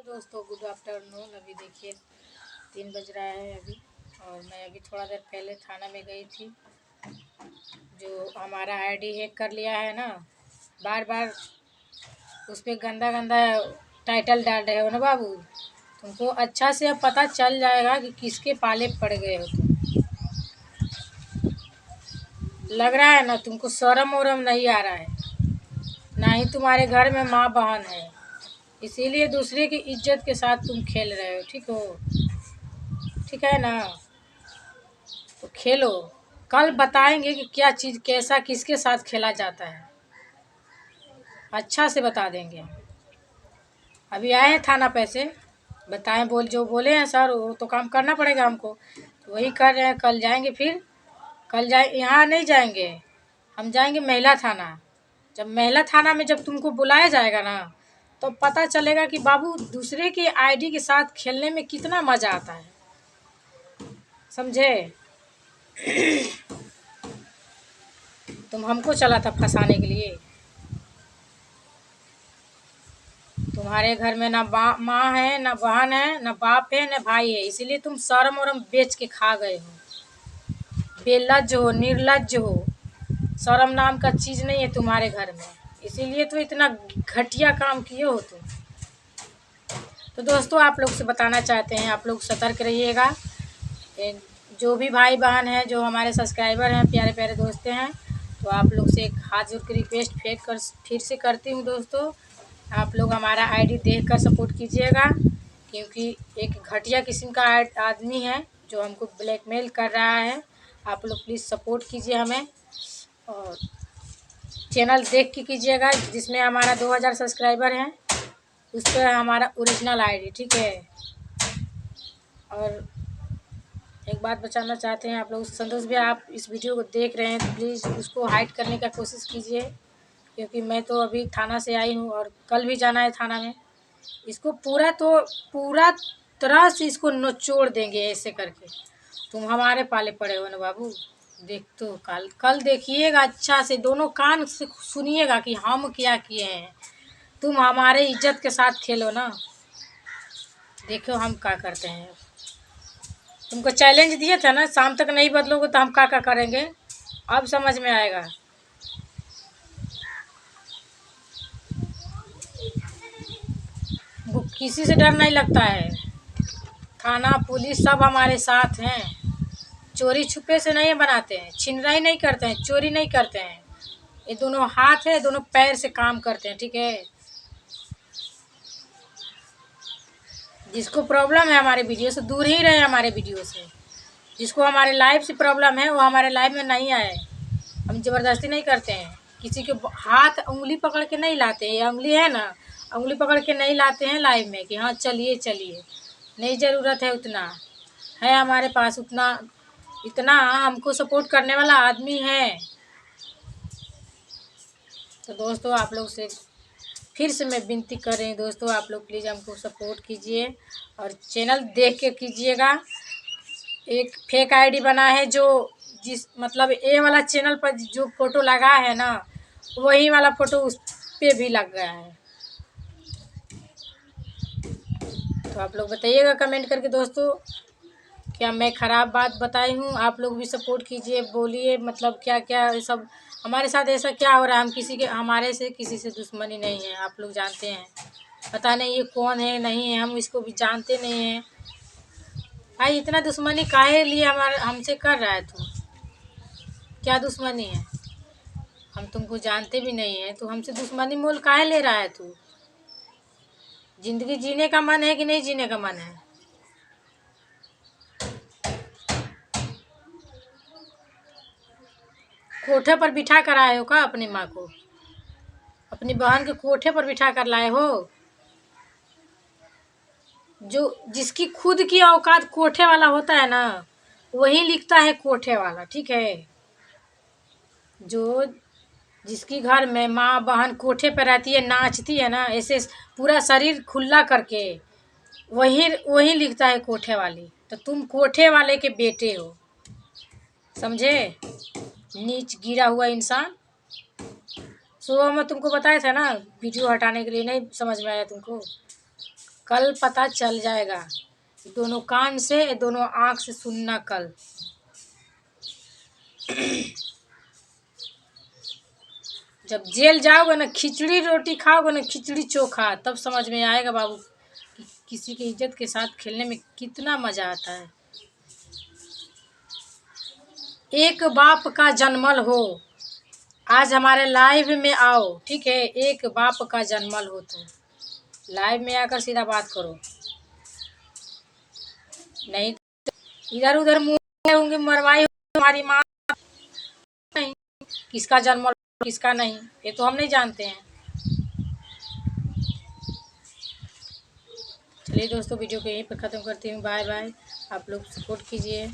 दोस्तों, good afternoon. अभी देखिए 3 बज रहा है अभी। और मैं अभी थोड़ा देर पहले थाना में गई थी। जो हमारा आईडी हैक कर लिया है ना, बार बार उस पर गंदा गंदा टाइटल डाल रहे हो ना बाबू। तुमको अच्छा से अब पता चल जाएगा कि किसके पाले पड़ गए हो तुम। लग रहा है ना तुमको शर्म वरम नहीं आ रहा है, ना ही तुम्हारे घर में माँ बहन है, इसीलिए दूसरे की इज्जत के साथ तुम खेल रहे हो। ठीक हो, ठीक है ना? तो खेलो, कल बताएंगे कि क्या चीज़ कैसा किसके साथ खेला जाता है, अच्छा से बता देंगे। अभी आए हैं थाना पैसे बताएं, जो बोले हैं सर वो तो काम करना पड़ेगा हमको, तो वही कर रहे हैं। कल जाएंगे, फिर कल जाए, यहाँ नहीं जाएंगे, हम जाएंगे महिला थाना। जब महिला थाना में जब तुमको बुलाया जाएगा ना, तो पता चलेगा कि बाबू दूसरे के आईडी के साथ खेलने में कितना मज़ा आता है, समझे? तुम हमको चला था फंसाने के लिए। तुम्हारे घर में ना माँ है, ना बहन है, ना बाप है, ना भाई है, इसीलिए तुम शर्म वरम बेच के खा गए हो। बेलज्ज हो, निर्लज्ज हो, शर्म नाम का चीज़ नहीं है तुम्हारे घर में, इसीलिए तो इतना घटिया काम किए हो तुम। तो दोस्तों, आप लोग से बताना चाहते हैं, आप लोग सतर्क रहिएगा। जो भी भाई बहन हैं, जो हमारे सब्सक्राइबर हैं, प्यारे प्यारे दोस्त हैं, तो आप लोग से एक हाथ जोड़ के रिक्वेस्ट फिर से करती हूँ दोस्तों, आप लोग हमारा आईडी देखकर सपोर्ट कीजिएगा, क्योंकि एक घटिया किस्म का आदमी है जो हमको ब्लैकमेल कर रहा है। आप लोग प्लीज़ सपोर्ट कीजिए हमें, और चैनल देख के कीजिएगा जिसमें हमारा 2000 सब्सक्राइबर हैं, उस पर हमारा ओरिजिनल आईडी, ठीक है? और एक बात बताना चाहते हैं आप लोग, संतोष भैया आप इस वीडियो को देख रहे हैं तो प्लीज़ उसको हाइड करने का कोशिश कीजिए, क्योंकि मैं तो अभी थाना से आई हूँ और कल भी जाना है थाना में। इसको पूरा तरह से इसको निचोड़ देंगे ऐसे करके। तुम हमारे पाले पड़े हो ना बाबू, देख तो कल देखिएगा, अच्छा से दोनों कान से सुनिएगा कि हम क्या किए हैं। तुम हमारे इज्जत के साथ खेलो ना, देखो हम क्या करते हैं। तुमको चैलेंज दिए थे ना, शाम तक नहीं बदलोगे तो हम क्या करेंगे, अब समझ में आएगा। वो किसी से डर नहीं लगता है, थाना पुलिस सब हमारे साथ हैं। चोरी छुपे से नहीं बनाते हैं, छिनराई नहीं करते हैं, चोरी नहीं करते हैं। ये दोनों हाथ है, दोनों पैर से काम करते हैं, ठीक है? जिसको प्रॉब्लम है हमारे वीडियो से दूर ही रहे, हमारे वीडियो से। जिसको हमारे लाइव से प्रॉब्लम है वो हमारे लाइव में नहीं आए। हम ज़बरदस्ती नहीं करते हैं, किसी के हाथ उंगली पकड़ के नहीं लाते हैं। ये उंगली है ना, उंगली पकड़ के नहीं लाते हैं लाइव में कि हाँ चलिए चलिए, नहीं ज़रूरत है। उतना है हमारे पास, उतना इतना हमको सपोर्ट करने वाला आदमी है। तो दोस्तों, आप लोग से फिर से मैं विनती कर रही हूँ दोस्तों, आप लोग प्लीज़ हमको सपोर्ट कीजिए और चैनल देख के कीजिएगा। एक फेक आईडी बना है, जो जिस मतलब ए वाला चैनल पर जो फ़ोटो लगा है ना, वही वाला फ़ोटो उस पे भी लग गया है। तो आप लोग बताइएगा कमेंट करके दोस्तों, क्या मैं ख़राब बात बताई हूँ? आप लोग भी सपोर्ट कीजिए, बोलिए मतलब क्या क्या ये सब हमारे साथ ऐसा क्या हो रहा है। हम हमारे से किसी से दुश्मनी नहीं है, आप लोग जानते हैं। पता नहीं ये कौन है, नहीं है, हम इसको भी जानते नहीं हैं। भाई इतना दुश्मनी काहे लिए हमारे हमसे कर रहा है तू? क्या दुश्मनी है? हम तुमको जानते भी नहीं है, तो हमसे दुश्मनी मोल काहे ले रहा है तू? जिंदगी जीने का मन है कि नहीं जीने का मन है? कोठे पर बिठा कर आए हो का अपनी माँ को? अपनी बहन के कोठे पर बिठा कर लाए हो? जो जिसकी खुद की औकात कोठे वाला होता है ना, वही लिखता है कोठे वाला, ठीक है? जो जिसकी घर में माँ बहन कोठे पर रहती है, नाचती है ना ऐसे पूरा शरीर खुला करके, वही वही लिखता है कोठे वाली। तो तुम कोठे वाले के बेटे हो, समझे? नीच गिरा हुआ इंसान। सुबह मैं तुमको बताया था ना, वीडियो हटाने के लिए नहीं समझ में आया तुमको? कल पता चल जाएगा। दोनों कान से, दोनों आँख से सुनना कल। जब जेल जाओगे ना, खिचड़ी रोटी खाओगे ना, खिचड़ी चोखा, तब समझ में आएगा बाबू कि किसी की इज्जत के साथ खेलने में कितना मजा आता है। एक बाप का जन्मल हो, आज हमारे लाइव में आओ, ठीक है। एक बाप का जन्मल हो तो लाइव में आकर सीधा बात करो, नहीं तो इधर उधर मुंह होंगे मरवाई हमारी माँ। नहीं, किसका जन्मल किसका नहीं, ये तो हम नहीं जानते हैं। चलिए दोस्तों, वीडियो को यहीं पर ख़त्म करती हूँ। Bye bye. आप लोग सपोर्ट कीजिए।